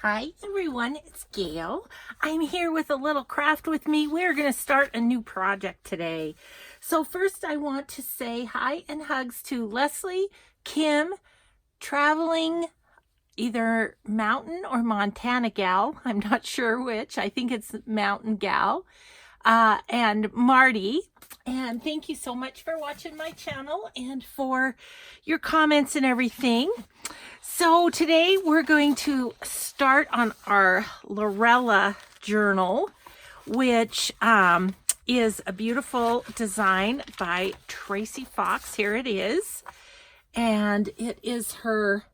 Hi everyone, it's Gayle. I'm here with a little craft with me. We're going to start a new project today. So first I want to say hi and hugs to Leslie, Kim, traveling either mountain or Montana gal. I'm not sure which. I think it's mountain gal. And Marty. And thank you so much for watching my channel and for your comments and everything. So today we're going to start on our Lorella journal, which is a beautiful design by Tracie Fox. Here it is. And it is her,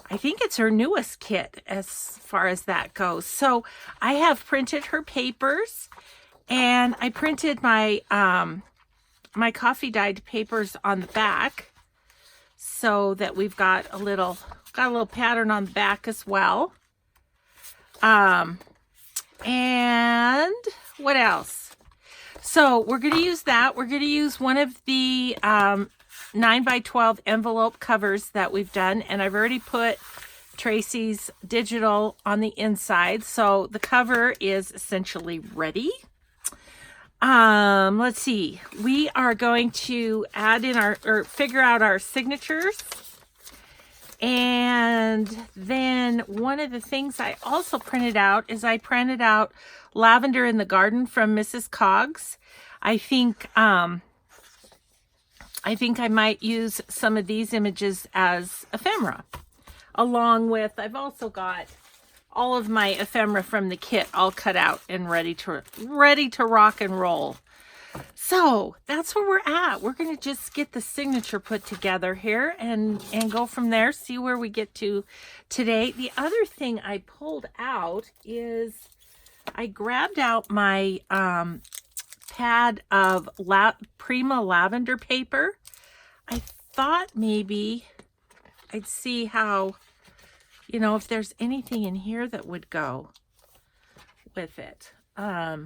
I think it's her newest kit as far as that goes. So I have printed her papers, and I printed my my coffee dyed papers on the back, so that we've got a little pattern on the back as well. And what else? So we're going to use that. We're going to use one of the 9x12 envelope covers that we've done, and I've already put Tracie's digital on the inside, so the cover is essentially ready. Let's see. We are going to add in or figure out our signatures. And then one of the things I also printed out is I printed out Lavender in the Garden from Mrs. Cogs. I think I might use some of these images as ephemera, along with, I've also got all of my ephemera from the kit all cut out and ready to rock and roll. So that's where we're at. We're going to just get the signature put together here and go from there, see where we get to today. The other thing I pulled out is I grabbed out my pad of Prima lavender paper. I thought maybe I'd see how, you know, if there's anything in here that would go with it. I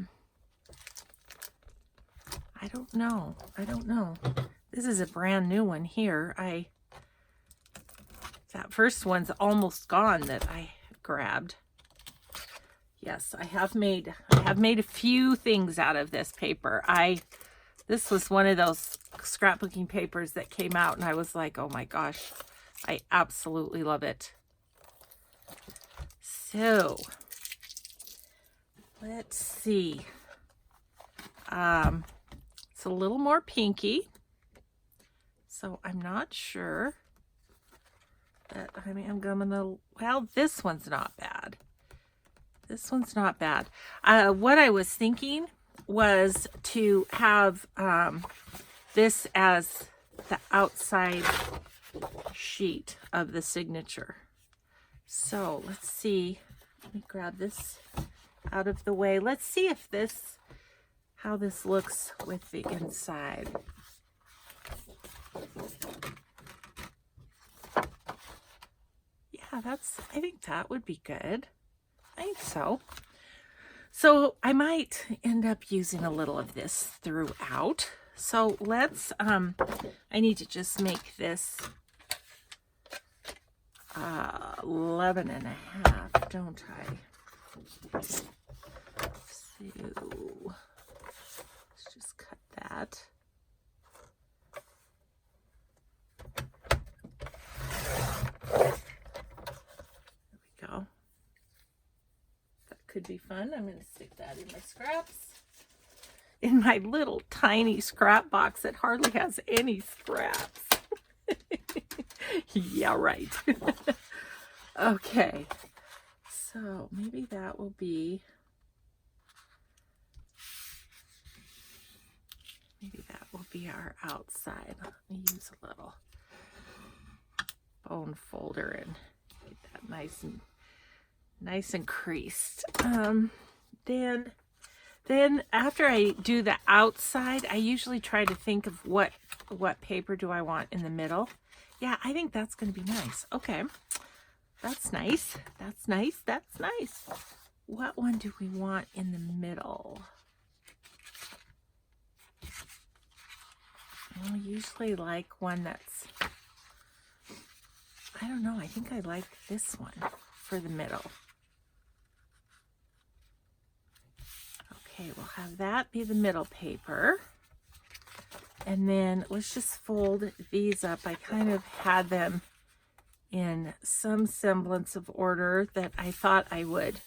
don't know. This is a brand new one here. That first one's almost gone that I grabbed. Yes, I have made a few things out of this paper. This was one of those scrapbooking papers that came out, and I was like, oh my gosh, I absolutely love it. So let's see. It's a little more pinky, so I'm not sure that I'm gonna, well, this one's not bad. This one's not bad. What I was thinking was to have this as the outside sheet of the signature. So let's see. Let me grab this out of the way. Let's see if how this looks with the inside. Yeah, I think that would be good. I think so. So I might end up using a little of this throughout. So let's, I need to just make this 11 and a half, don't I? So let's just cut that. There we go. That could be fun. I'm going to stick that in my scraps. In my little tiny scrap box that hardly has any scraps. Yeah, right. Okay. So maybe that will be, our outside. Let me use a little bone folder and get that nice and creased. Then after I do the outside, I usually try to think of what paper do I want in the middle. Yeah, I think that's going to be nice. Okay. That's nice. That's nice. That's nice. What one do we want in the middle? I usually like one that's, I don't know, I think I like this one for the middle. Okay, we'll have that be the middle paper. And then let's just fold these up. I kind of had them in some semblance of order that I thought I would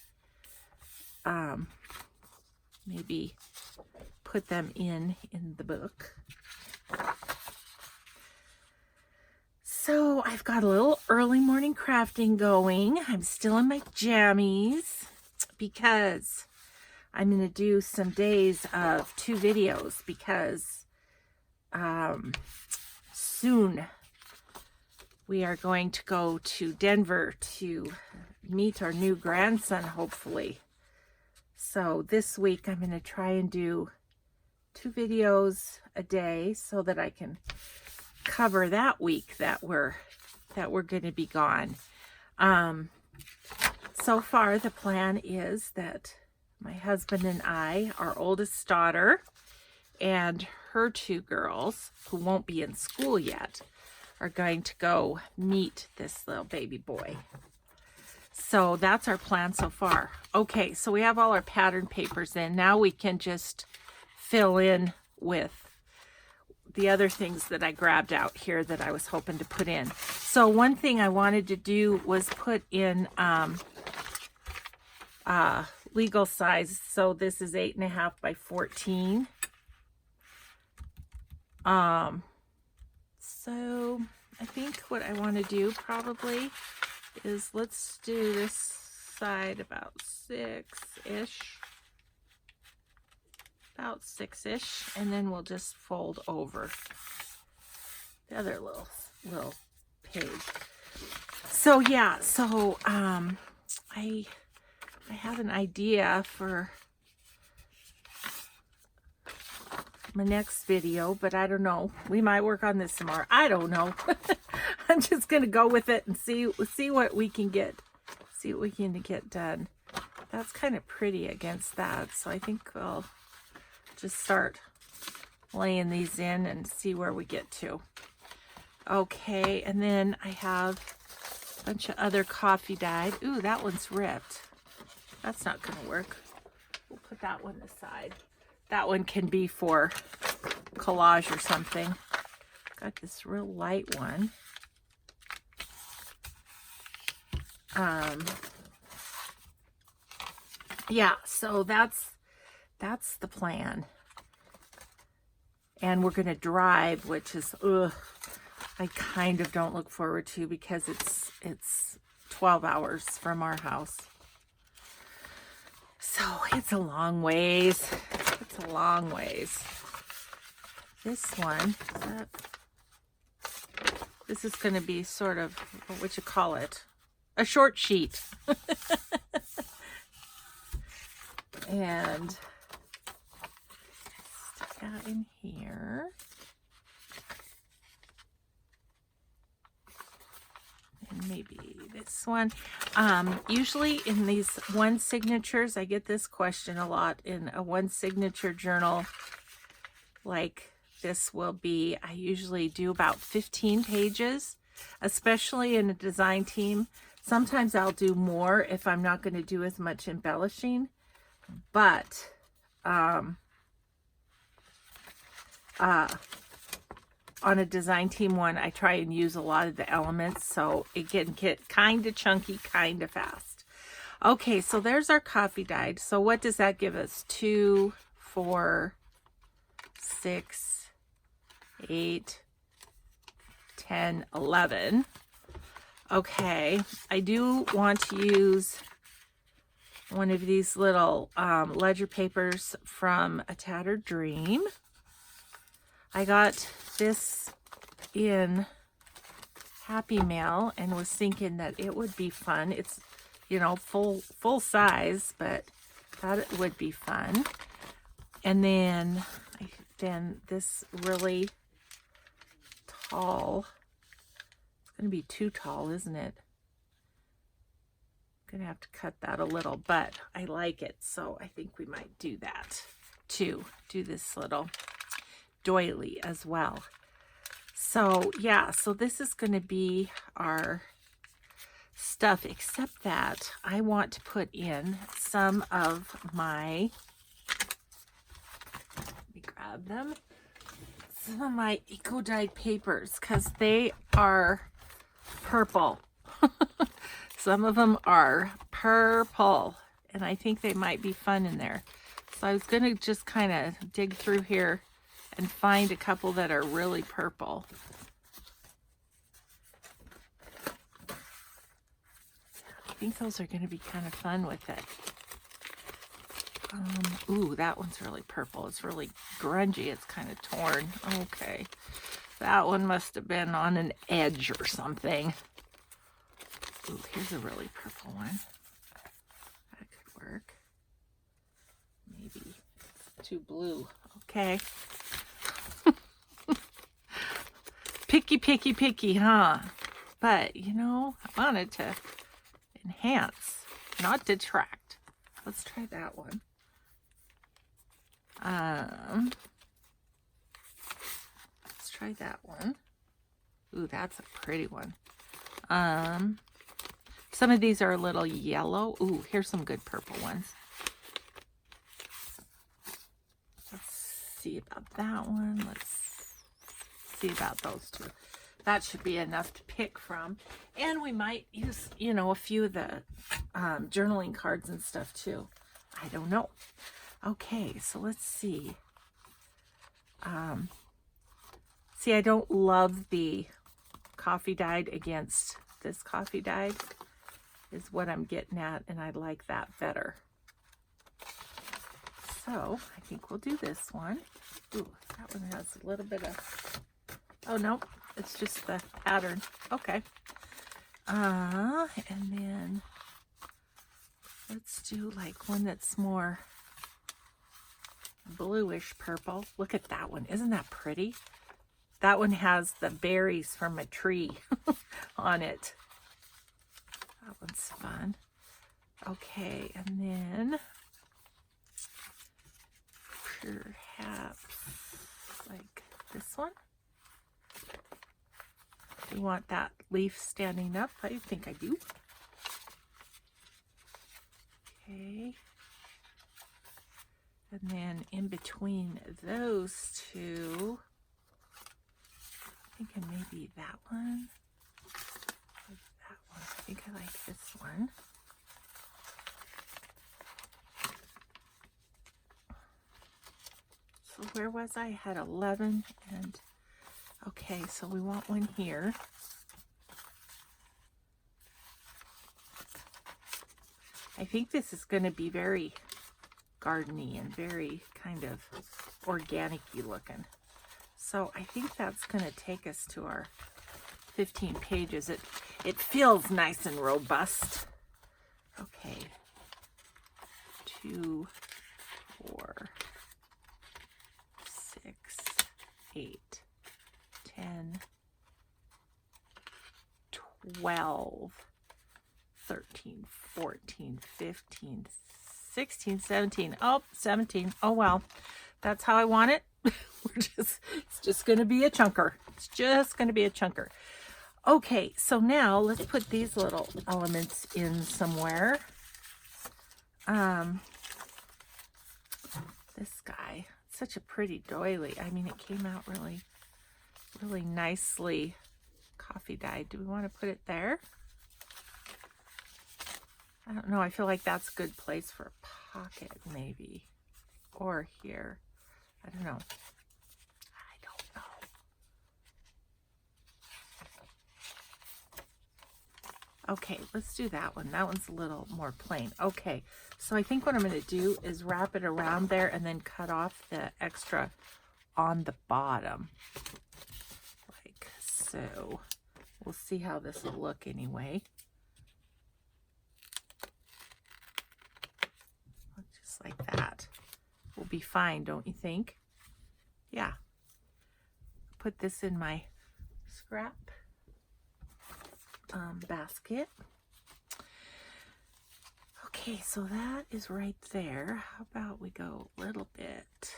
maybe put them in the book. So I've got a little early morning crafting going. I'm still in my jammies because I'm going to do some days of 2 videos because soon we are going to go to Denver to meet our new grandson, hopefully. So this week I'm going to try and do 2 videos a day so that I can cover that week that we're going to be gone. So far the plan is that my husband and I, our oldest daughter, and her 2 girls who won't be in school yet are going to go meet this little baby boy. So that's our plan so far. Okay, so we have all our pattern papers in. Now we can just fill in with the other things that I grabbed out here that I was hoping to put in. So one thing I wanted to do was put in legal size. So this is 8.5 by 14. So I think what I want to do is let's do this side about 6-ish. About 6-ish, and then we'll just fold over the other little page. So yeah, so I have an idea for my next video, but I don't know. We might work on this tomorrow. I don't know. I'm just gonna go with it and see what we can get. See what we can get done. That's kind of pretty against that, so I think I'll just start laying these in and see where we get to. Okay, and then I have a bunch of other coffee dyed. Ooh, that one's ripped. That's not gonna work. We'll put that one aside. That one can be for collage or something. Got this real light one. Yeah, so that's the plan. And we're gonna drive, which is I kind of don't look forward to because it's 12 hours from our house. So it's a long ways. It's a long ways. This one, this is going to be sort of, what you call it, a short sheet. And stick that in here. And maybe this one. Usually in these 1 signatures, I get this question a lot in a 1 signature journal. Like this will be, I usually do about 15 pages, especially in a design team. Sometimes I'll do more if I'm not going to do as much embellishing, but on a design team one, I try and use a lot of the elements, so it can get kind of chunky, kind of fast. Okay, so there's our coffee dyed. So what does that give us? 2, 4, 6, 8, 10, 11. Okay, I do want to use one of these little ledger papers from A Tattered Dream. I got this in Happy Mail and was thinking that it would be fun. It's, you know, full size, but thought it would be fun. And then this really tall, it's going to be too tall, isn't it? I'm going to have to cut that a little, but I like it, so I think we might do that too. Do this little doily as well. So yeah, so this is going to be our stuff, except that I want to put in some of my grab them. Some of my eco-dyed papers, because they are purple. Some of them are purple, and I think they might be fun in there. So I was going to just kind of dig through here and find a couple that are really purple. I think those are going to be kind of fun with it. Ooh, that one's really purple. It's really grungy. It's kind of torn. Okay. That one must have been on an edge or something. Ooh, here's a really purple one. That could work. Maybe it's too blue. Okay. Picky, huh? But, you know, I wanted to enhance, not detract. Let's try that one. Let's try that one. Ooh, that's a pretty one. Some of these are a little yellow. Ooh, here's some good purple ones. Let's see about that one. Let's see about those two. That should be enough to pick from. And we might use, you know, a few of the journaling cards and stuff too. I don't know. Okay, so let's see. See, I don't love the coffee dyed against this coffee dyed is what I'm getting at, and I like that better. So I think we'll do this one. Ooh, that one has a little bit of, oh no, it's just the pattern. Okay. And then let's do like one that's more bluish purple. Look at that one. Isn't that pretty? That one has the berries from a tree on it. That one's fun. Okay, and then perhaps like this one. Do you want that leaf standing up? I think I do. Okay. And then in between those two, I'm thinking maybe that one. That one. I think I like this one. So where was I? I had 11 and okay, so we want one here. I think this is going to be very gardeny and very kind of organic-y looking. So I think that's going to take us to our 15 pages. It feels nice and robust. Okay. 2, 4, 6, 8, 10, 12, 13, 14, 15, 16, 17. Oh, 17. Oh, well, that's how I want it. It's just going to be a chunker. It's just going to be a chunker. Okay, so now let's put these little elements in somewhere. This guy, such a pretty doily. I mean, it came out really, really nicely coffee dyed. Do we want to put it there? I don't know. I feel like that's a good place for a pocket, maybe. Or here. I don't know. I don't know. Okay, let's do that one. That one's a little more plain. Okay, so I think what I'm going to do is wrap it around there and then cut off the extra on the bottom. Like so. We'll see how this will look anyway. Just like that. Will be fine, don't you think? Yeah. Put this in my scrap basket. Okay, so that is right there. How about we go a little bit?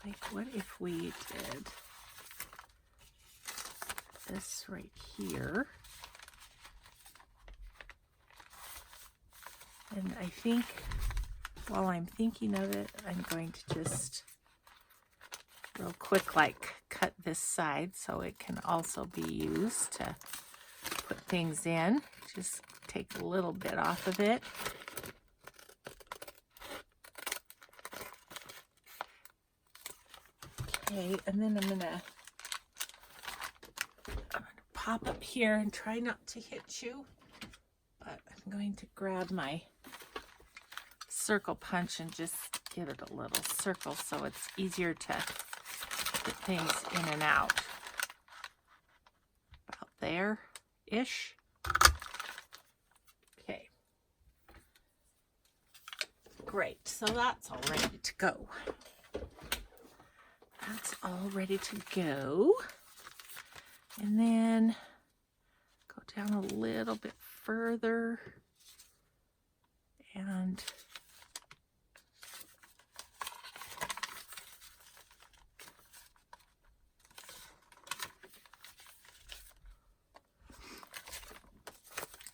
Like, what if we did this right here? And I think while I'm thinking of it, I'm going to just real quick like cut this side so it can also be used to put things in. Just take a little bit off of it. Okay, and then I'm gonna pop up here and try not to hit you, but I'm going to grab my circle punch and just give it a little circle so it's easier to get things in and out. About there-ish. Okay. Great, so that's all ready to go. That's all ready to go. And then go down a little bit further and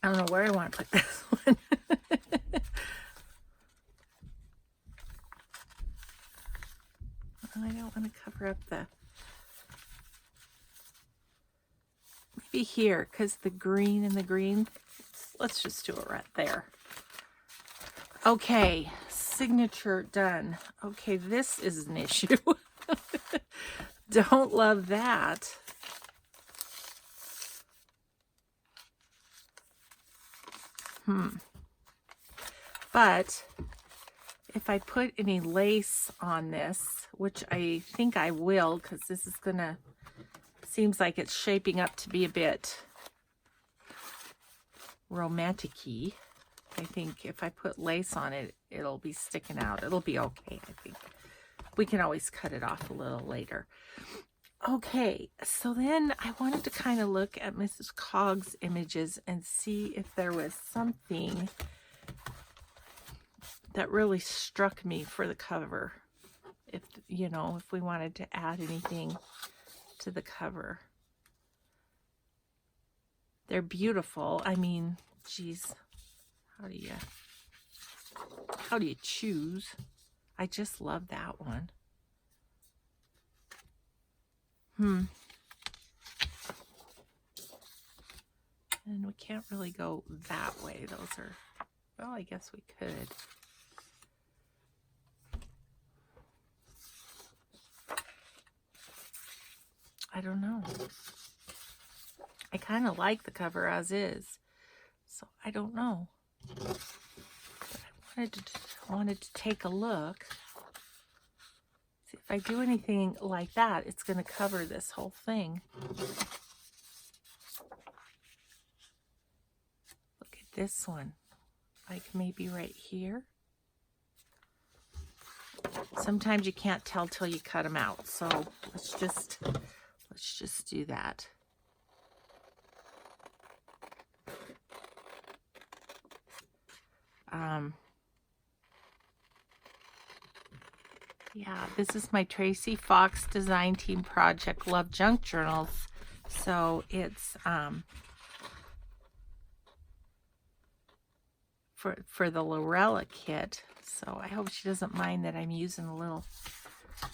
I don't know where I want to put this one. I don't want to cover up the, maybe here, because the green and the green, let's just do it right there. Okay, signature done. Okay, this is an issue. Don't love that. But if I put any lace on this, which I think I will, because this is gonna, seems like it's shaping up to be a bit romantic-y. I think if I put lace on it, it'll be sticking out. It'll be okay, I think. We can always cut it off a little later. Okay, so then I wanted to kind of look at Mrs. Cogs' images and see if there was something that really struck me for the cover. If, you know, if we wanted to add anything to the cover. They're beautiful. I mean, geez, how do you choose? I just love that one. And we can't really go that way. Those are, well, I guess we could. I don't know. I kind of like the cover as is, so I don't know. But I wanted to take a look. See if I do anything like that, it's going to cover this whole thing. Look at this one, like maybe right here. Sometimes you can't tell till you cut them out, so let's just do that. Yeah, this is my Tracie Fox Design Team Project Love Junk Journals. So it's for the Lorella kit. So I hope she doesn't mind that I'm using a little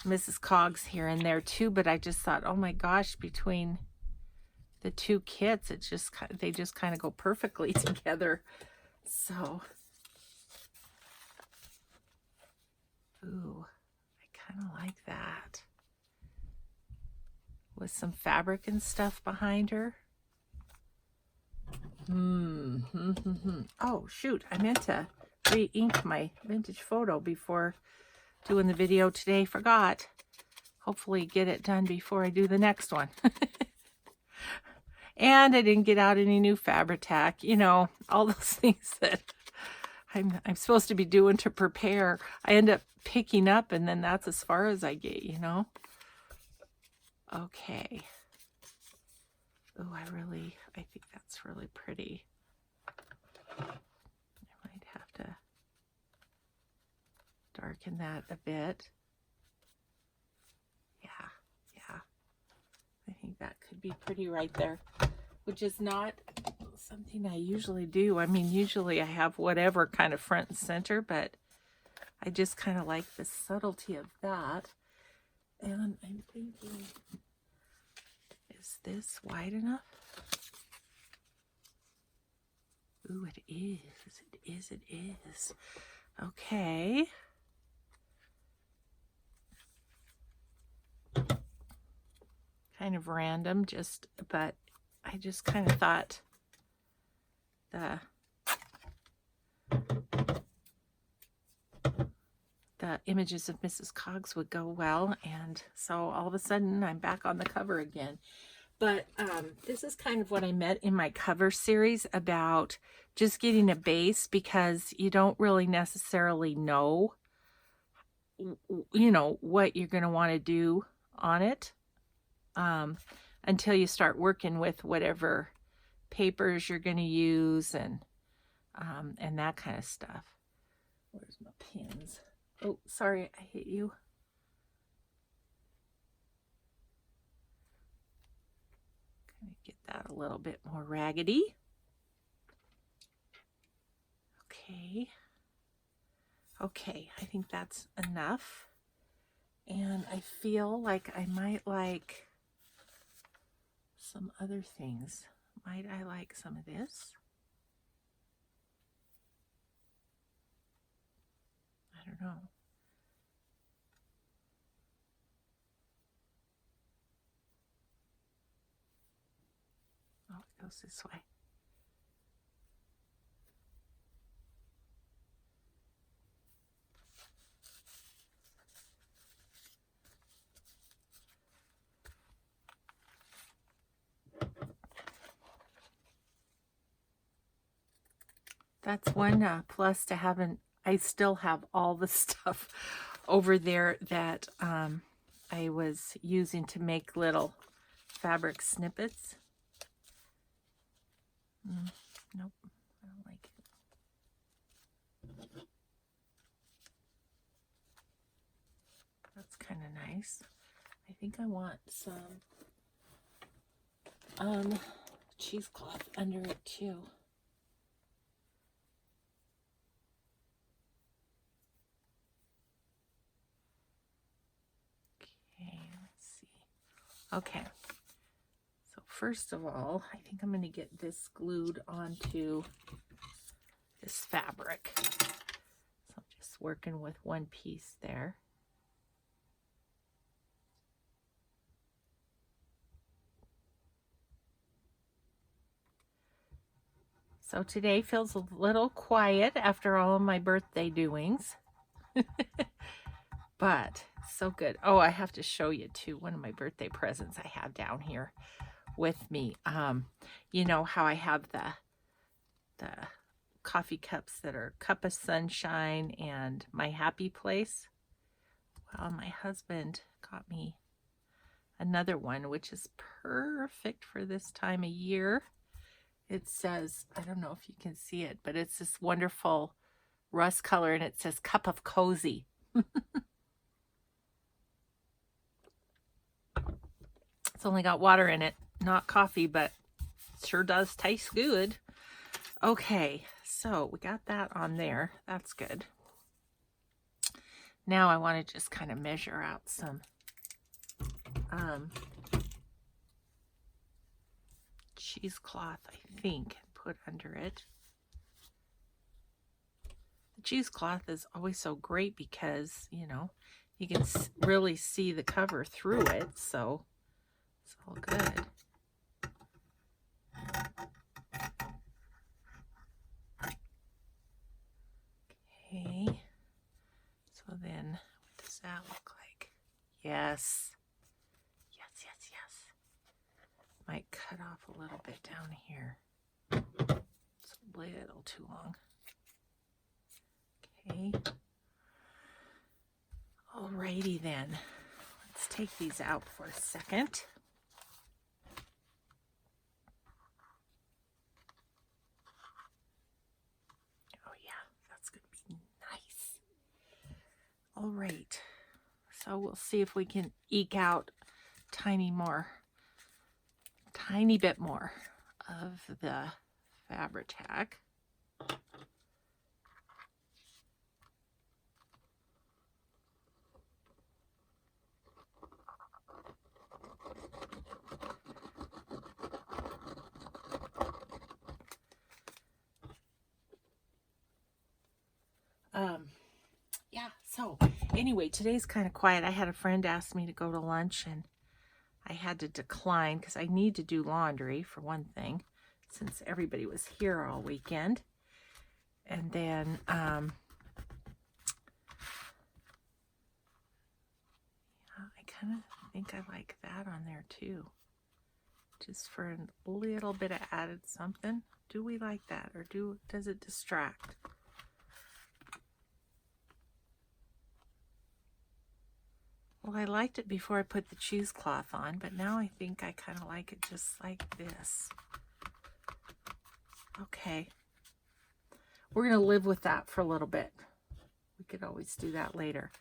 Mrs. Cogs here and there too, but I just thought, oh my gosh, between the two kits, they just kind of go perfectly together. So, ooh, I kind of like that. With some fabric and stuff behind her. Oh, shoot, I meant to re-ink my vintage photo before doing the video today. Forgot. Hopefully get it done before I do the next one. And I didn't get out any new Fabri-Tac, you know, all those things that I'm supposed to be doing to prepare. I end up picking up and then that's as far as I get, you know. Okay. Oh, I think that's really pretty. I might have to darken that a bit. Yeah. I think that could be pretty right there, which is not something I usually do. I mean, usually I have whatever kind of front and center, but I just kind of like the subtlety of that. And I'm thinking, is this wide enough? Ooh, it is. It is. It is. Okay. Kind of random, but I just kind of thought the images of Mrs. Cogs would go well, and so all of a sudden I'm back on the cover again. But this is kind of what I meant in my cover series about just getting a base, because you don't really necessarily know, you know, what you're going to want to do on it until you start working with whatever papers you're going to use and that kind of stuff. Where's my pins? Oh, sorry, I hit you. Kind of get that a little bit more raggedy. Okay. Okay, I think that's enough. And I feel like I might like some other things. Might I like some of this? I don't know. Oh, it goes this way. That's one plus to having, I still have all the stuff over there that I was using to make little fabric snippets. Nope, I don't like it. That's kind of nice. I think I want some cheesecloth under it too. Okay, let's see. Okay, so first of all, I think I'm going to get this glued onto this fabric. So I'm just working with one piece there. So today feels a little quiet after all of my birthday doings. But so good. Oh, I have to show you too one of my birthday presents I have down here with me. You know how I have the coffee cups that are Cup of Sunshine and My Happy Place? Well, my husband got me another one, which is perfect for this time of year. It says, I don't know if you can see it, but it's this wonderful rust color, and it says Cup of Cozy. It's only got water in it, not coffee, but it sure does taste good. Okay, so we got that on there. That's good. Now I want to just kind of measure out some cheesecloth, I think, and put under it. The cheesecloth is always so great because, you know, you can really see the cover through it, so it's all good. Okay, so then what does that look like? Yes. Yes, yes, yes. Might cut off a little bit down here. It's a little too long. Okay. Alrighty then. Let's take these out for a second. Oh yeah, that's going to be nice. All right. So we'll see if we can eke out tiny bit more of the fabric tack. yeah, so anyway, today's kind of quiet. I had a friend ask me to go to lunch and I had to decline because I need to do laundry for one thing, since everybody was here all weekend. And then, I kind of think I like that on there too. Just for a little bit of added something. Do we like that, or does it distract? Well, I liked it before I put the cheesecloth on, but now I think I kind of like it just like this. Okay. We're going to live with that for a little bit. We could always do that later.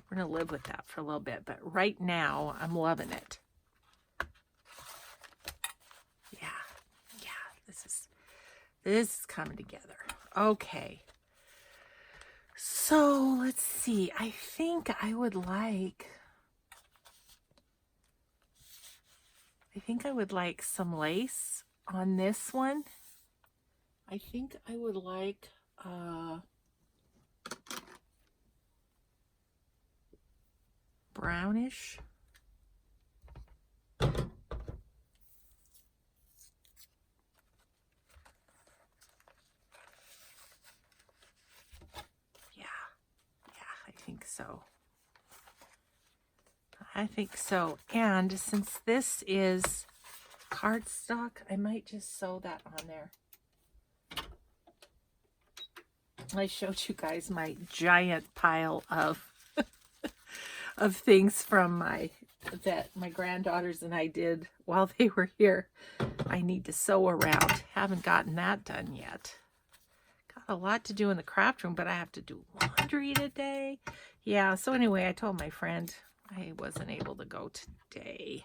We're going to live with that for a little bit, but right now I'm loving it. Yeah, this is coming together. Okay. So let's see. I think I would like some lace on this one. I think I would like brownish. I think so. And since this is cardstock, I might just sew that on there. I showed you guys my giant pile of of things from that my granddaughters and I did while they were here. I need to sew around. Haven't gotten that done yet. Got a lot to do in the craft room, but I have to do laundry today. Yeah, so anyway, I told my friend I wasn't able to go today.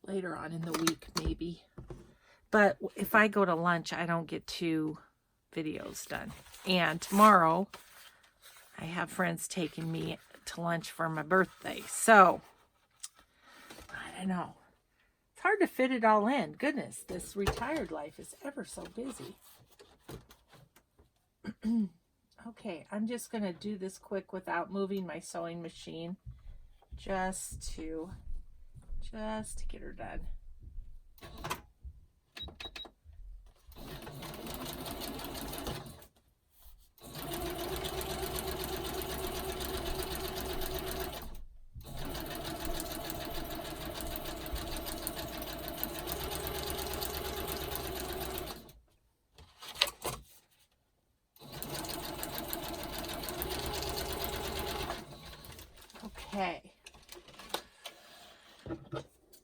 Later on in the week, maybe. But if I go to lunch, I don't get 2 videos done. And tomorrow, I have friends taking me to lunch for my birthday. So, I don't know. It's hard to fit it all in. Goodness, this retired life is ever so busy. Okay, I'm just going to do this quick without moving my sewing machine. Just to get her done. Okay.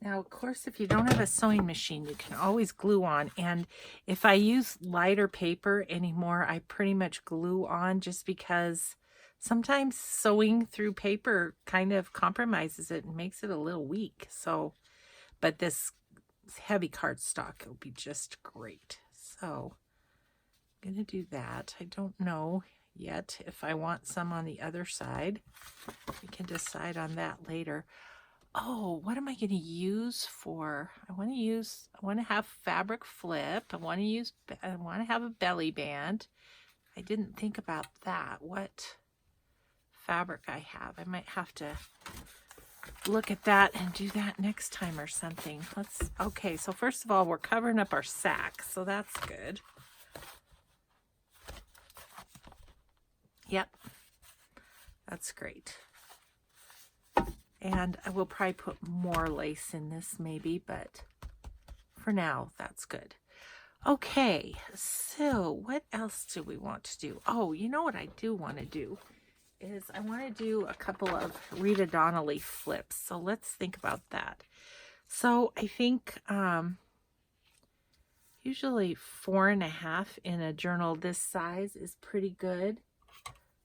Now, of course, if you don't have a sewing machine, you can always glue on. And if I use lighter paper anymore, I pretty much glue on just because sometimes sewing through paper kind of compromises it and makes it a little weak. So, but this heavy cardstock will be just great. So, I'm going to do that. I don't know yet if I want some on the other side. We can decide on that later. Oh, what am I going to use for? I want to have fabric flip. I want to have a belly band. I didn't think about that. What fabric I have. I might have to look at that and do that next time or something. Okay, so first of all, we're covering up our sack, so that's good. Yep, that's great. And I will probably put more lace in this maybe, but for now, that's good. Okay, so what else do we want to do? Oh, you know what I do want to do is I want to do a couple of Rita Donnelly flips. So let's think about that. So I think usually 4.5 in a journal this size is pretty good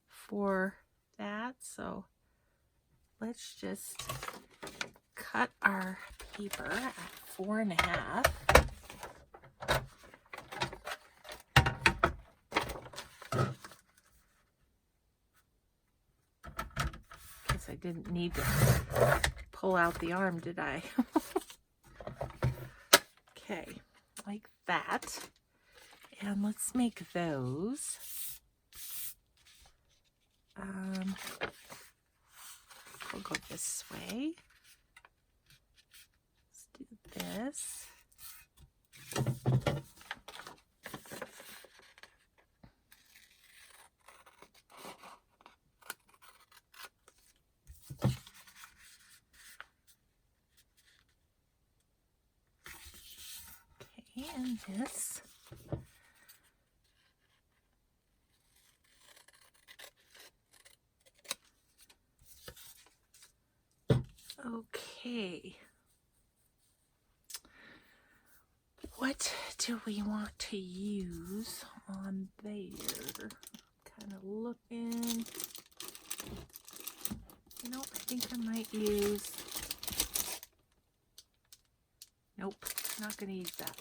for that. So let's just cut our paper at 4.5. Guess I didn't need to pull out the arm, did I? Okay, like that. And let's make those. We'll go this way. Let's do this. Okay, and this. Okay. What do we want to use on there? Kind of looking. You know, I think I might use. Nope, not going to use that.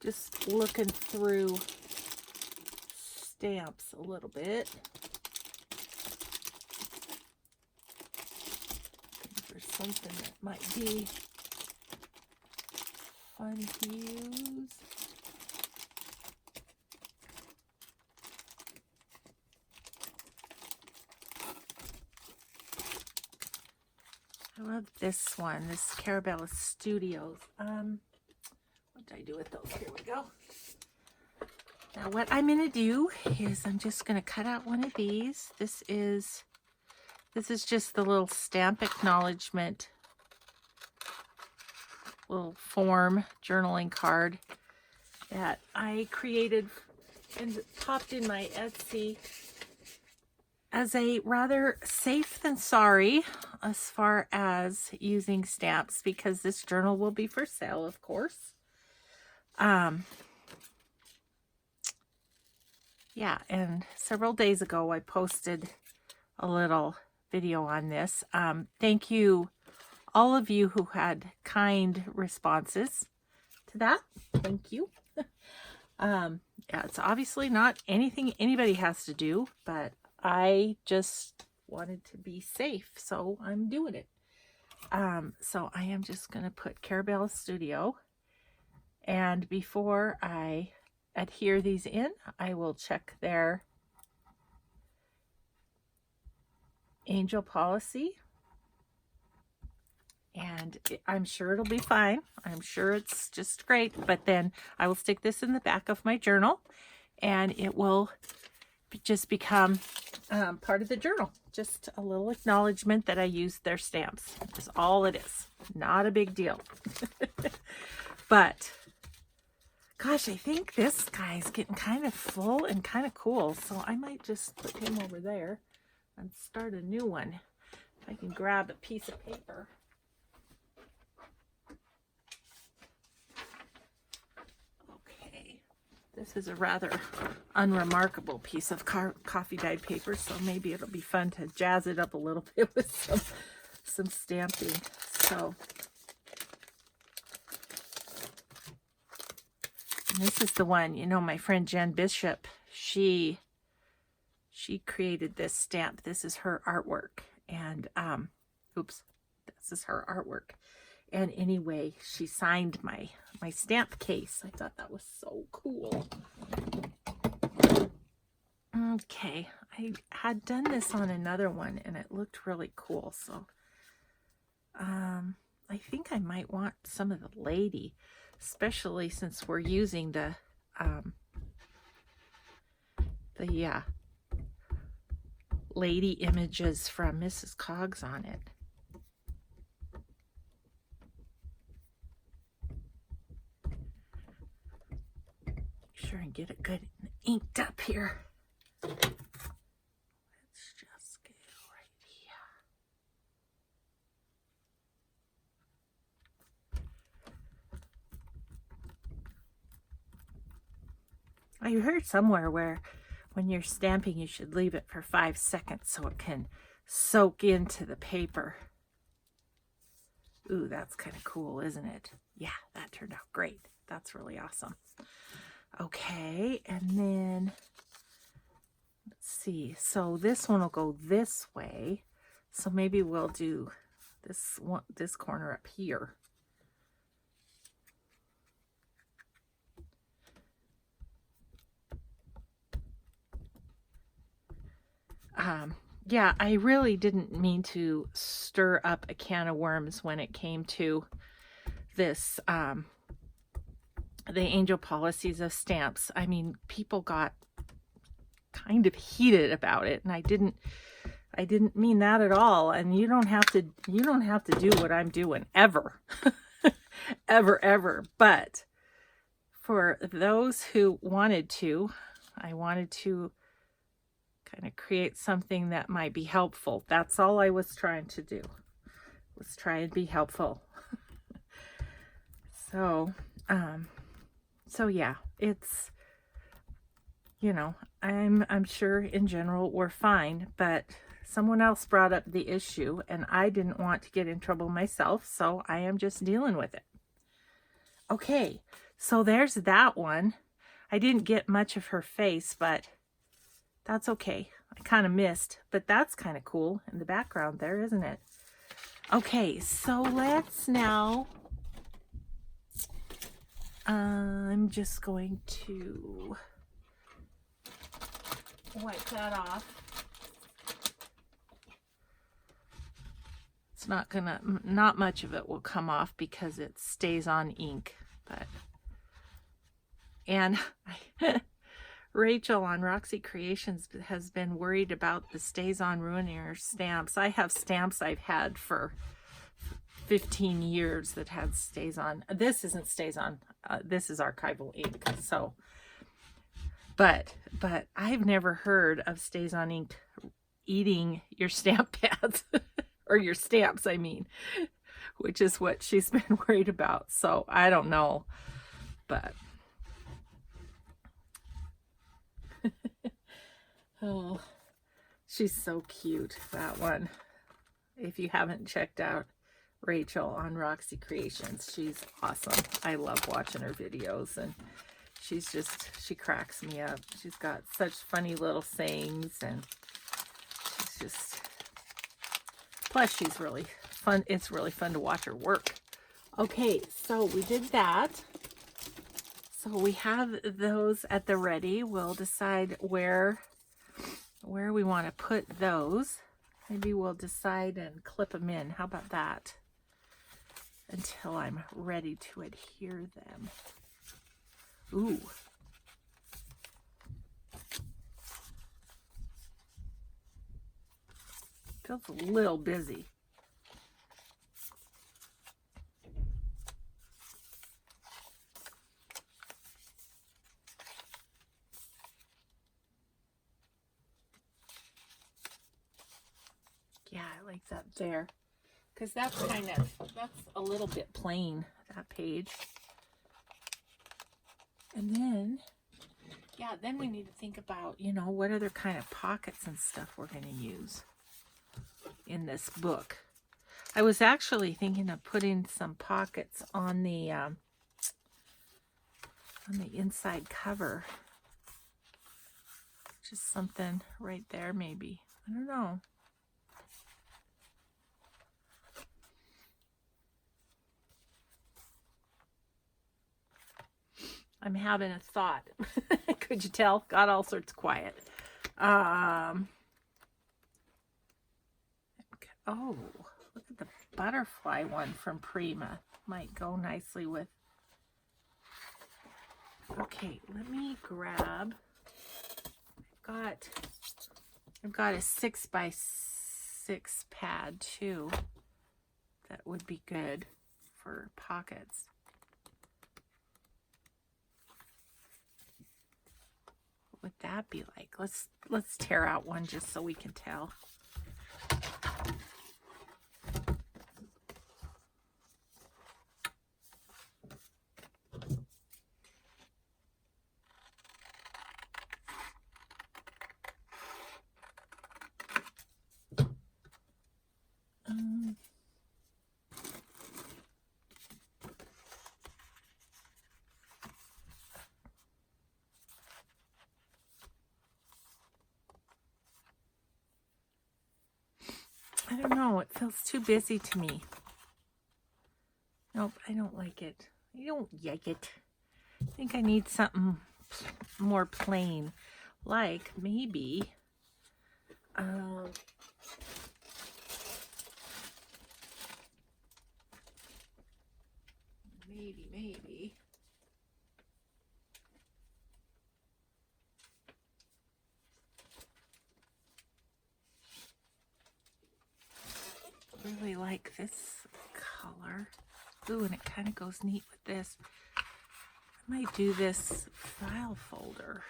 Just looking through stamps a little bit. Looking for something that might be fun to use. I love this one, this Carabella Studios. What did I do with those? Here we go. Now what I'm going to do is I'm just going to cut out one of these. This is just the little stamp acknowledgement, little form journaling card that I created and popped in my Etsy as a rather safe than sorry as far as using stamps, because this journal will be for sale, of course. Yeah, and several days ago I posted a little video on this. Thank you, all of you who had kind responses to that. Thank you. Yeah, it's obviously not anything anybody has to do, but I just wanted to be safe, so I'm doing it. So I am just going to put Carabella Studio, and before I adhere these in, I will check their angel policy, and I'm sure it'll be fine. I'm sure it's just great, but then I will stick this in the back of my journal, and it will just become part of the journal. Just a little acknowledgement that I used their stamps. That's all it is. Not a big deal. But gosh, I think this guy's getting kind of full and kind of cool, so I might just put him over there and start a new one. If I can grab a piece of paper. Okay, this is a rather unremarkable piece of coffee dyed paper, so maybe it'll be fun to jazz it up a little bit with some stamping. So and this is the one, you know, my friend Jen Bishop, she created this stamp. This is her artwork, and oops, this is her artwork. And anyway, she signed my stamp case. I thought that was so cool. Okay, I had done this on another one and it looked really cool, so I think I might want some of the lady, especially since we're using the lady images from Mrs. Cogs on it. Make sure and get it good and inked up here. Let's just get it right here. I heard somewhere where when you're stamping, you should leave it for 5 seconds so it can soak into the paper. Ooh, that's kind of cool, isn't it? Yeah, that turned out great. That's really awesome. Okay, and then let's see. So this one will go this way. So maybe we'll do this one, this corner up here. yeah, I really didn't mean to stir up a can of worms when it came to this, the angel policies of stamps. I mean, people got kind of heated about it, and I didn't mean that at all. And you don't have to do what I'm doing ever. ever. But for those who wanted to, I wanted to kind of create something that might be helpful. That's all I was trying to do, was try and be helpful. So yeah, it's, you know, I'm sure in general we're fine, but someone else brought up the issue and I didn't want to get in trouble myself, so I am just dealing with it. Okay, so there's that one. I didn't get much of her face, but that's okay. I kind of missed, but that's kind of cool in the background there, isn't it? Okay, so let's now, I'm just going to wipe that off. It's not much of it will come off because it stays on ink, but, and Rachel on Roxy Creations has been worried about the Stays On Ruinier stamps. I have stamps I've had for 15 years that had Stays On. This isn't Stays On. This is archival ink. So, but I've never heard of Stays On ink eating your stamp pads or your stamps, I mean, which is what she's been worried about. So I don't know, but oh, she's so cute, that one. If you haven't checked out Rachel on Roxy Creations, she's awesome. I love watching her videos, and she cracks me up. She's got such funny little sayings, and she's just, plus she's really fun. It's really fun to watch her work. Okay, so we did that. So we have those at the ready. We'll decide where we want to put those. Maybe we'll decide and clip them in. How about that? Until I'm ready to adhere them. Ooh. Feels a little busy. Yeah, I like that there. Because that's a little bit plain, that page. And then, yeah, then we need to think about, you know, what other kind of pockets and stuff we're going to use in this book. I was actually thinking of putting some pockets on the inside cover. Just something right there, maybe. I don't know. I'm having a thought. Could you tell? Got all sorts quiet. Oh, look at the butterfly one from Prima. Might go nicely with. Okay, let me grab. I've got a 6x6 pad too. That would be good for pockets. What would that be like? Let's tear out one just so we can tell. I don't know. It feels too busy to me. Nope, I don't like it. I don't like it. I think I need something more plain. Like maybe Maybe. Really like this color. Ooh, and it kind of goes neat with this. I might do this file folder.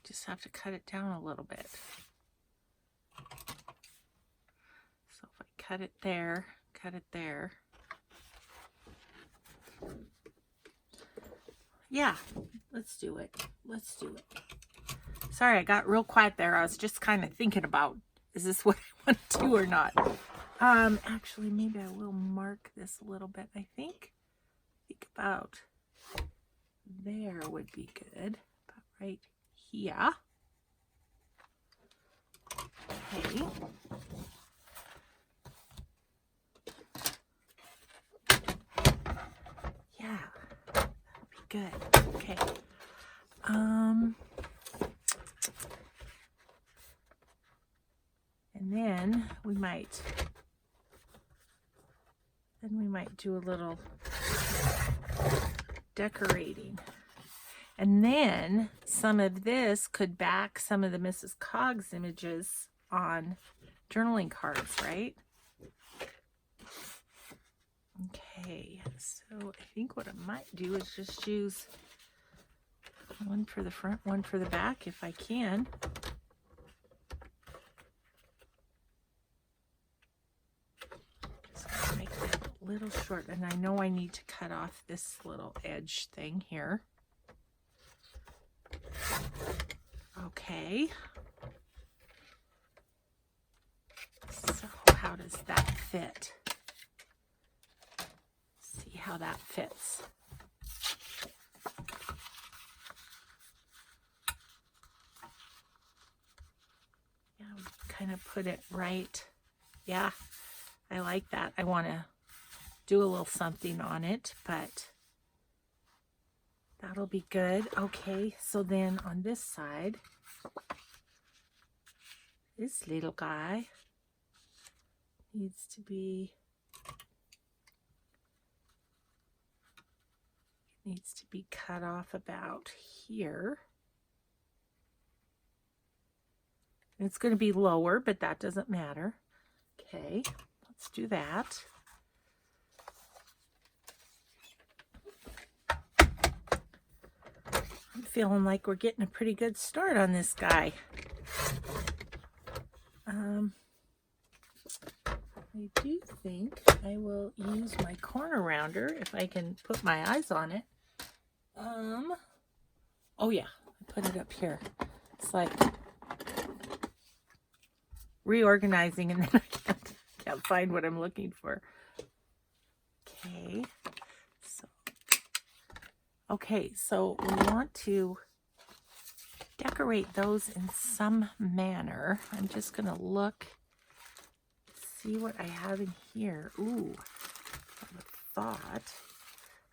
Just have to cut it down a little bit. So if I cut it there, yeah, let's do it. Sorry, I got real quiet there. I was just kind of thinking about, is this what I want to do or not? Actually, maybe I will mark this a little bit. I think about there would be good. About right here. Okay. Yeah, that'll be good. Okay. And then we might do a little decorating. And then some of this could back some of the Mrs. Cogs images on journaling cards, right? Okay, so I think what I might do is just use one for the front, one for the back if I can. Just gonna make that a little short, and I know I need to cut off this little edge thing here. Okay. So how does that fit? See how that fits. Yeah, kind of put it right. Yeah, I like that. I want to do a little something on it, but that'll be good. Okay, so then on this side, this little guy needs to be cut off about here. It's going to be lower, but that doesn't matter. Okay, let's do that. I'm feeling like we're getting a pretty good start on this guy. I do think I will use my corner rounder if I can put my eyes on it. Oh yeah, I put it up here. It's like reorganizing and then I can't find what I'm looking for. Okay, so we want to decorate those in some manner. I'm just gonna look, see what I have in here. Ooh, I have a thought.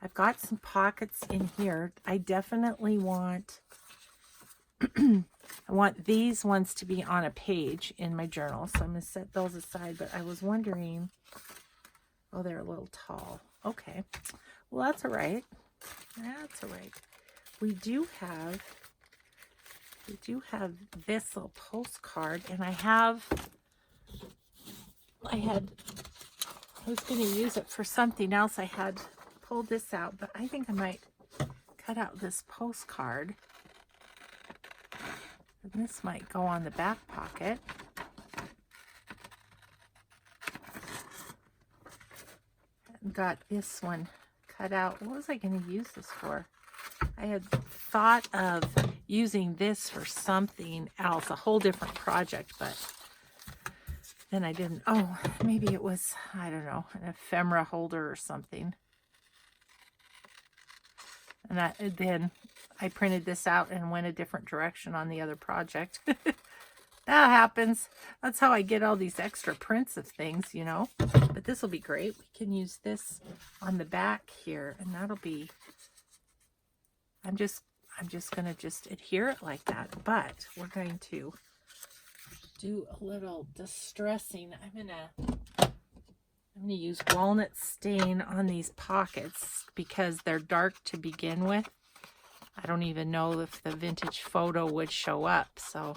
I've got some pockets in here. I definitely want I want these ones to be on a page in my journal, so I'm going to set those aside. But I was wondering, oh, they're a little tall. Okay, well, that's all right. That's all right. We do have this little postcard, and I was going to use it for something else. I had pulled this out, but I think I might cut out this postcard. And this might go on the back pocket. Got this one cut out. What was I going to use this for? I had thought of using this for something else, a whole different project, but then I didn't. Oh, maybe it was, I don't know, an ephemera holder or something. And then I printed this out and went a different direction on the other project. That happens. That's how I get all these extra prints of things, you know. But this will be great. We can use this on the back here, and that'll be I'm just going to just adhere it like that, but we're going to do a little distressing. I'm going to use walnut stain on these pockets because they're dark to begin with. I don't even know if the vintage photo would show up, so.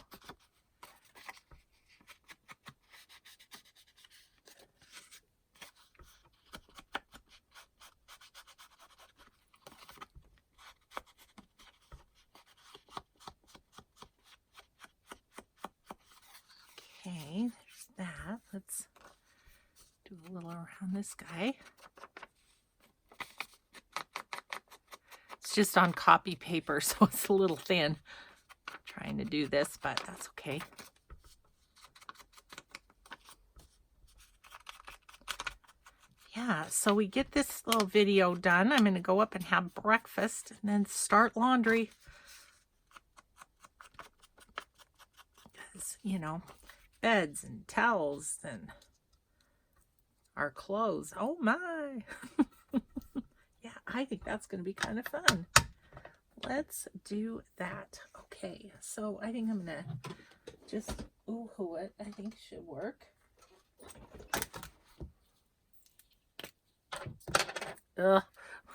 Okay, there's that. Let's do a little around this guy. It's just on copy paper, so it's a little thin. I'm trying to do this, but that's okay. Yeah, so we get this little video done. I'm going to go up and have breakfast and then start laundry. Because, you know, beds and towels and our clothes. Oh my! Yeah, I think that's going to be kind of fun. Let's do that. Okay, so I think I'm going to just ooh-hoo it. I think should work. Ugh,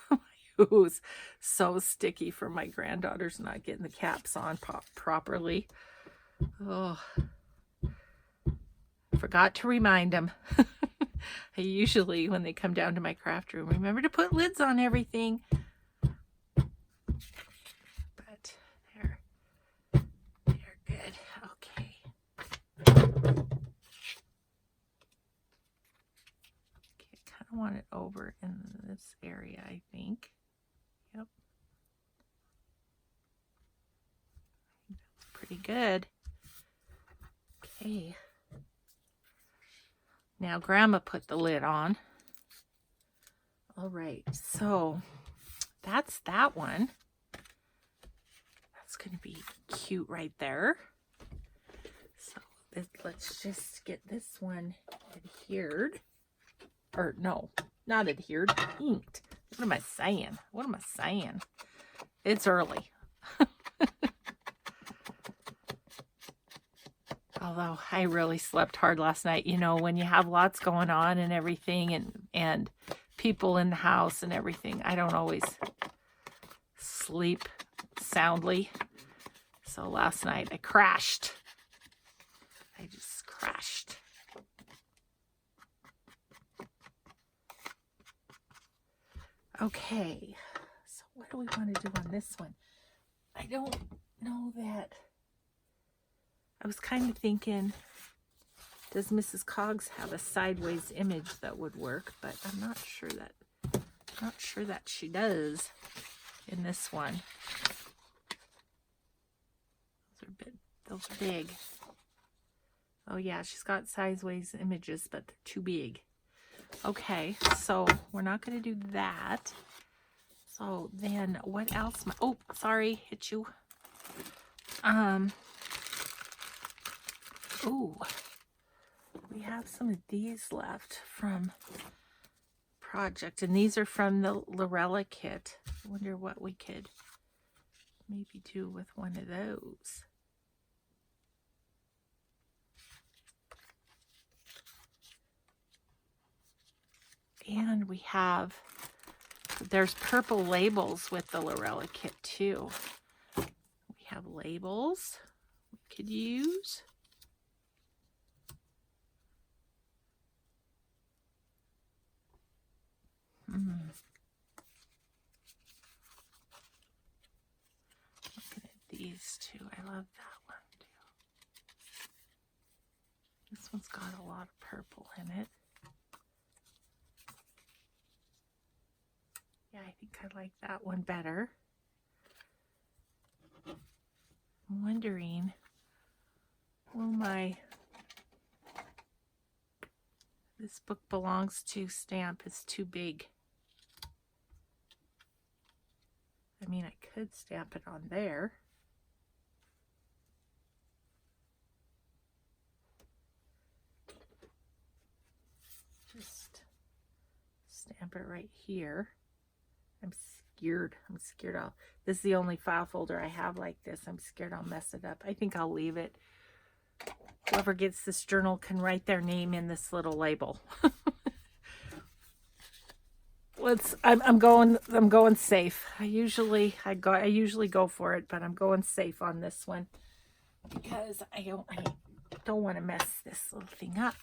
my ooh's so sticky from my granddaughter's not getting the caps on properly. Oh, forgot to remind them. I usually, when they come down to my craft room, remember to put lids on everything. But they're good. Okay. I kind of want it over in this area, I think. Yep. That's pretty good. Okay. Now Grandma put the lid on. All right, so that's that one. That's going to be cute right there. So let's just get this one adhered. Or no, not adhered, inked. What am I saying? What am I saying? It's early. Although I really slept hard last night. You know, when you have lots going on and everything and people in the house and everything, I don't always sleep soundly. So last night I crashed. I just crashed. Okay, so what do we want to do on this one? I don't know that. I was kind of thinking, does Mrs. Cogs have a sideways image that would work? But I'm not sure that she does in this one. Those are big. Oh yeah, she's got sideways images, but they're too big. Okay, so we're not going to do that. So then what else? Oh, sorry, hit you. Ooh, we have some of these left from project, and these are from the Lorella kit. I wonder what we could maybe do with one of those. And we have, there's purple labels with the Lorella kit too. We have labels we could use. Looking at these two. I love that one too. This one's got a lot of purple in it. Yeah, I think I like that one better. I'm wondering, will this book belongs to stamp is too big. I mean, I could stamp it on there. Just stamp it right here. I'm scared. I'm scared this is the only file folder I have like this. I'm scared I'll mess it up. I think I'll leave it. Whoever gets this journal can write their name in this little label. I'm going safe. I usually go for it, but I'm going safe on this one because I don't want to mess this little thing up.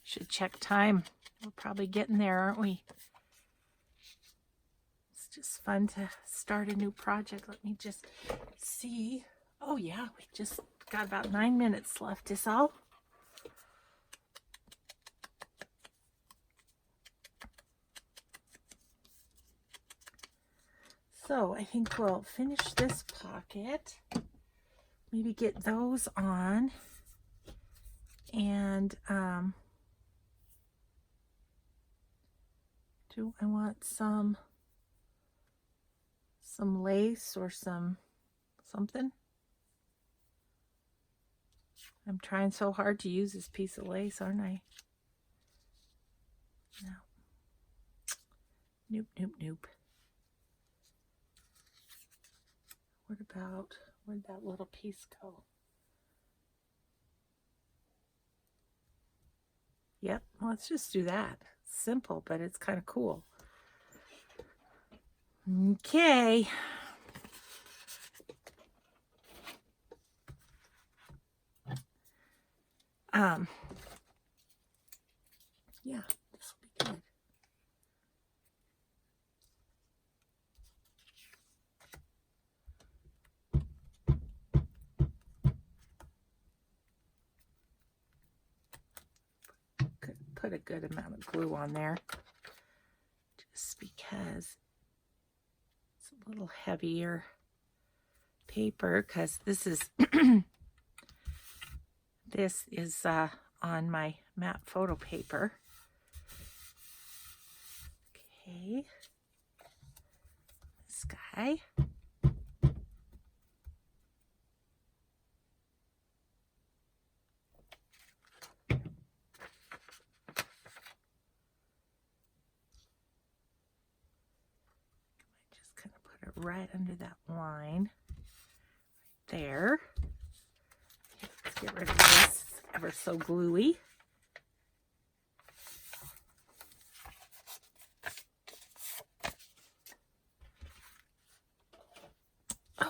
Should check time. We're probably getting there, aren't we? It's just fun to start a new project. Let me just see. Oh yeah, we just got about 9 minutes left is all. So I think we'll finish this pocket. Maybe get those on. And do I want some lace or something? I'm trying so hard to use this piece of lace, aren't I? No. Nope, nope, nope. Where'd that little piece go? Yep, let's just do that. Simple, but it's kind of cool. Okay. Yeah, this will be good. Could put a good amount of glue on there just because it's a little heavier paper, because this is this is on my matte photo paper. Okay, this guy. Just kind of put it right under that line right there. Let's get rid of this. It's ever so gluey.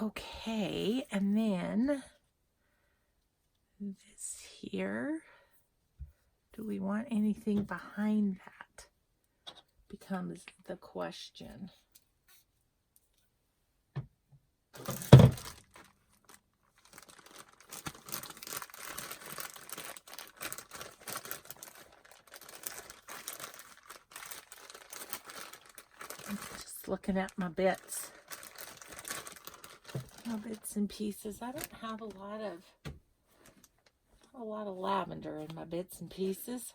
Okay, and then this here, do we want anything behind that? Becomes the question. I'm just looking at my bits. Bits and pieces. I don't have a lot of lavender in my bits and pieces.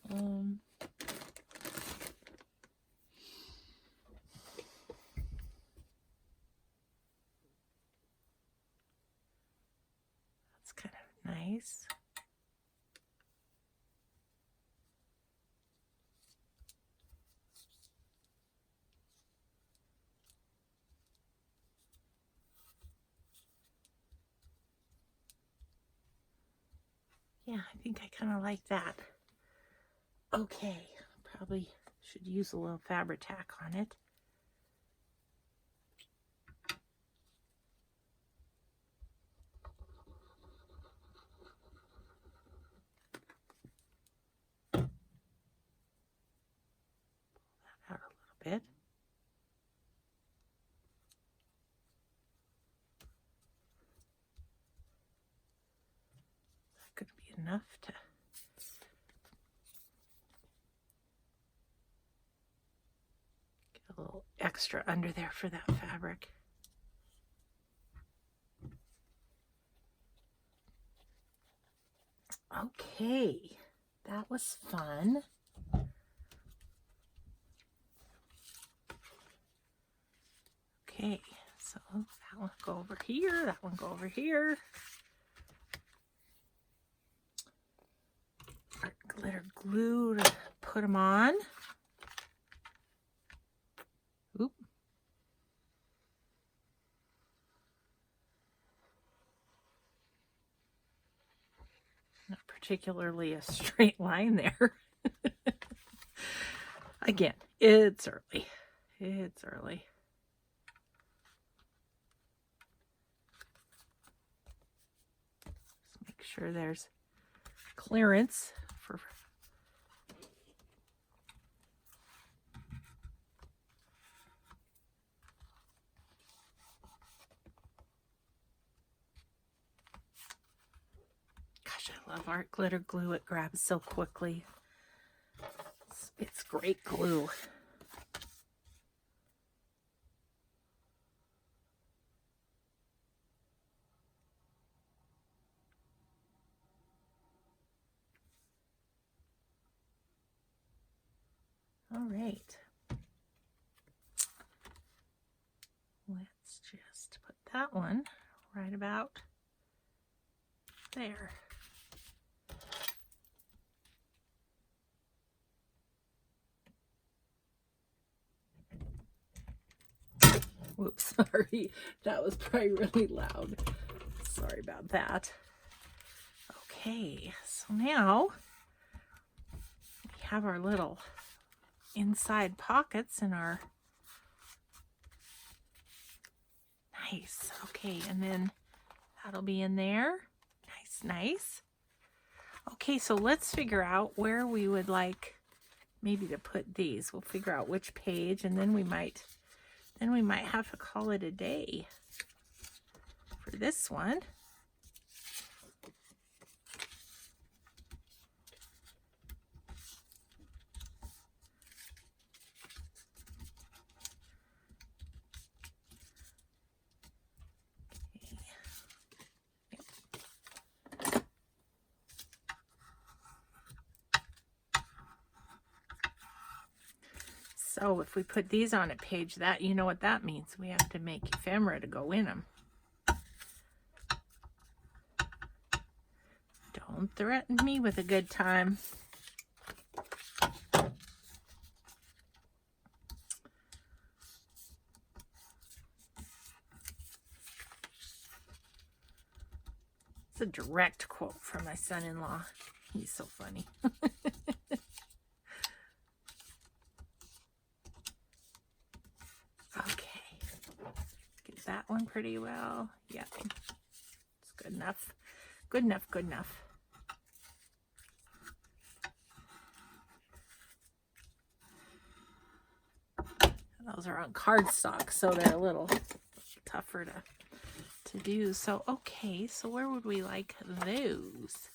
That's kind of nice. Yeah, I think I kind of like that. Okay, probably should use a little fabric tack on it. Pull that out a little bit. That could be enough to get a little extra under there for that fabric. Okay, that was fun. Okay, so that one go over here, that one go over here. glitter glue to put them on. Oop. Not particularly a straight line there. Again, it's early. It's early. Just make sure there's clearance for gosh, I love art glitter glue. It grabs so quickly. It's great glue. All right. Let's just put that one right about there. Whoops, sorry. That was probably really loud. Sorry about that. Okay, so now we have our little inside pockets in our nice. Okay, and then that'll be in there. Nice. Okay, so let's figure out where we would like maybe to put these. We'll figure out which page, and then we might have to call it a day for this one. So if we put these on a page, that you know what that means. We have to make ephemera to go in them. Don't threaten me with a good time. It's a direct quote from my son-in-law. He's so funny. Okay. Get that one pretty well. Yeah. It's good enough. Good enough, good enough. Those are on cardstock, so they're a little tougher to do. So, okay, so where would we like those?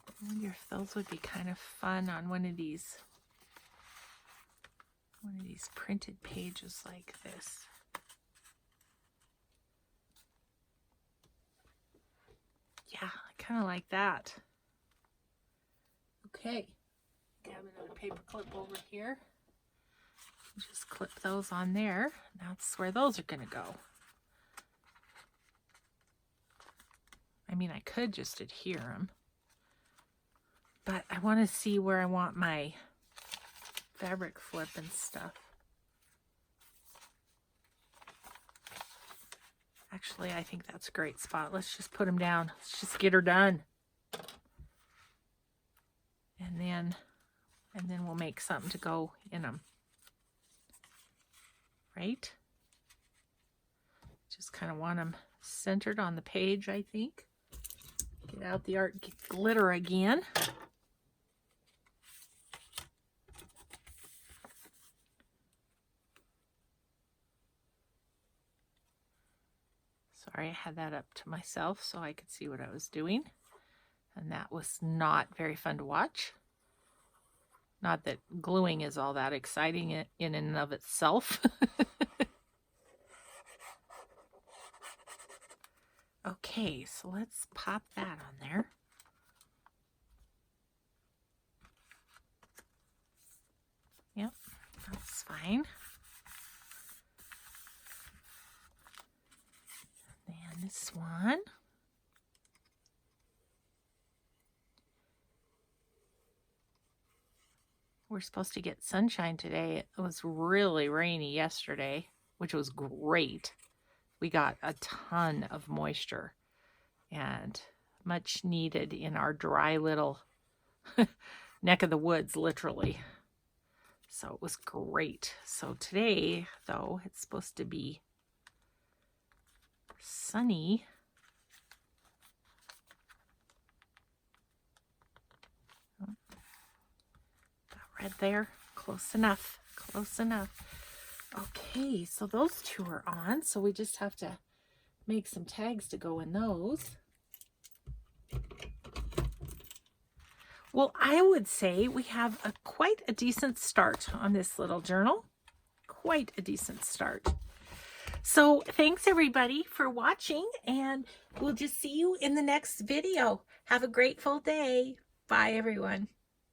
I wonder if those would be kind of fun on one of these printed pages like this. Yeah, I kind of like that. Okay, grab another paper clip over here. Just clip those on there. That's where those are going to go. I mean, I could just adhere them, but I want to see where I want my fabric flip and stuff. Actually, I think that's a great spot. Let's just put them down. Let's just get her done. And then we'll make something to go in them. Right? Just kind of want them centered on the page, I think. Get out the art glitter again. Sorry, I had that up to myself so I could see what I was doing. And that was not very fun to watch. Not that gluing is all that exciting in and of itself. Okay, so let's pop that on there. Yep, that's fine. And this one. We're supposed to get sunshine today. It was really rainy yesterday, which was great. We got a ton of moisture and much needed in our dry little neck of the woods, literally. So it was great. So today, though, it's supposed to be sunny. Red there. Close enough. Close enough. Okay, so those two are on. So we just have to make some tags to go in those. Well, I would say we have quite a decent start on this little journal. Quite a decent start. So thanks everybody for watching, and we'll just see you in the next video. Have a grateful day. Bye everyone.